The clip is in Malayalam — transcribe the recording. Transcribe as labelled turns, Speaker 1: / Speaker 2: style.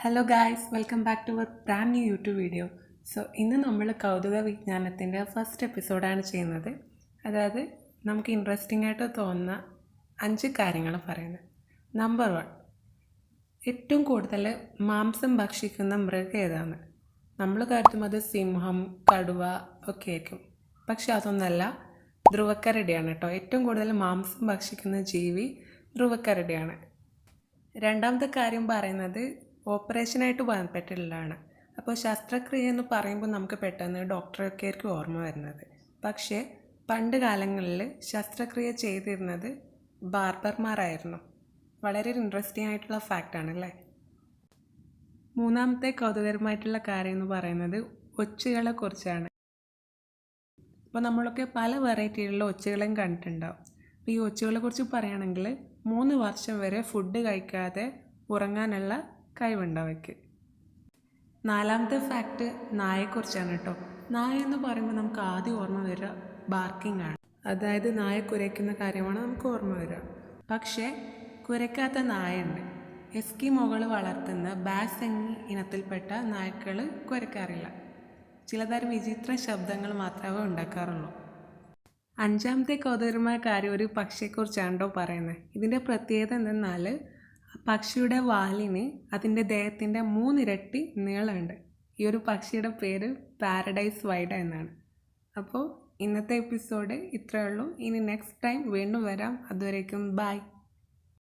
Speaker 1: Hello guys, welcome back to our brand new YouTube video. ഇന്ന് നമ്മൾ കൗതുക വിജ്ഞാനത്തിൻ്റെ ഫസ്റ്റ് എപ്പിസോഡാണ് ചെയ്യുന്നത്. അതായത് നമുക്ക് ഇൻട്രസ്റ്റിംഗ് ആയിട്ട് തോന്നുന്ന 5 കാര്യങ്ങൾ പറയുന്നത്. നമ്പർ 1, ഏറ്റവും കൂടുതൽ മാംസം ഭക്ഷിക്കുന്ന മൃഗം ഏതാണ്? നമ്മൾ കരുതും അത് സിംഹം, കടുവ ഒക്കെ ആയിരിക്കും. പക്ഷെ അതൊന്നല്ല, ധ്രുവക്കരടിയാണ് കേട്ടോ. ഏറ്റവും കൂടുതൽ മാംസം ഭക്ഷിക്കുന്ന ജീവി ധ്രുവക്കരടിയാണ്. രണ്ടാമത്തെ കാര്യം പറയുന്നത് ഓപ്പറേഷനായിട്ട് ബന്ധപ്പെട്ടുള്ളതാണ്. അപ്പോൾ ശസ്ത്രക്രിയ എന്ന് പറയുമ്പോൾ നമുക്ക് പെട്ടെന്ന് ഡോക്ടറൊക്കെ ആയിരിക്കും ഓർമ്മ വരുന്നത്. പക്ഷേ പണ്ട് കാലങ്ങളിൽ ശസ്ത്രക്രിയ ചെയ്തിരുന്നത് ബാർബർമാരായിരുന്നു. വളരെ ഇൻട്രസ്റ്റിംഗ് ആയിട്ടുള്ള ഫാക്റ്റാണല്ലേ. മൂന്നാമത്തെ കൗതുകരമായിട്ടുള്ള കാര്യം എന്ന് പറയുന്നത് ഒച്ചുകളെ കുറിച്ചാണ്. അപ്പോൾ നമ്മളൊക്കെ പല വെറൈറ്റിയിലുള്ള ഒച്ചുകളെയും കണ്ടിട്ടുണ്ടാവും. അപ്പോൾ ഈ ഒച്ചുകളെ കുറിച്ച് പറയുകയാണെങ്കിൽ 3 വർഷം വരെ ഫുഡ് കഴിക്കാതെ ഉറങ്ങാനുള്ള കഴിവുണ്ട് അവയ്ക്ക്. നാലാമത്തെ ഫാക്റ്റ് നായയെക്കുറിച്ചാണ് കേട്ടോ. നായ എന്ന് പറയുമ്പോൾ നമുക്ക് ആദ്യം ഓർമ്മ വരിക ബാർക്കിംഗ് ആണ്. അതായത് നായ കുരയ്ക്കുന്ന കാര്യമാണ് നമുക്ക് ഓർമ്മ വരിക. പക്ഷേ കുരയ്ക്കാത്ത നായയുണ്ട്. എസ്കിമോകൾ വളർത്തുന്ന ബാസെങ്ങി ഇനത്തിൽപ്പെട്ട നായ്ക്കൾ കുരയ്ക്കാറില്ല. ചിലതരം വിചിത്ര ശബ്ദങ്ങൾ മാത്രമേ ഉണ്ടാക്കാറുള്ളൂ. അഞ്ചാമത്തെ കൗതുകരമായ കാര്യം ഒരു പക്ഷിയെക്കുറിച്ചാണ് കേട്ടോ പറയുന്നത്. ഇതിൻ്റെ പ്രത്യേകത എന്തെന്നാൽ പക്ഷിയുടെ വാലിന് അതിൻ്റെ ദേഹത്തിൻ്റെ 3 ഇരട്ടി നീളമുണ്ട്. ഈ ഒരു പക്ഷിയുടെ പേര് പാരഡൈസ് വൈഡ എന്നാണ്. അപ്പോൾ ഇന്നത്തെ എപ്പിസോഡ് ഇത്രയേ ഉള്ളൂ. ഇനി നെക്സ്റ്റ് ടൈം വീണ്ടും വരാം. അതുവരേക്കും ബൈ.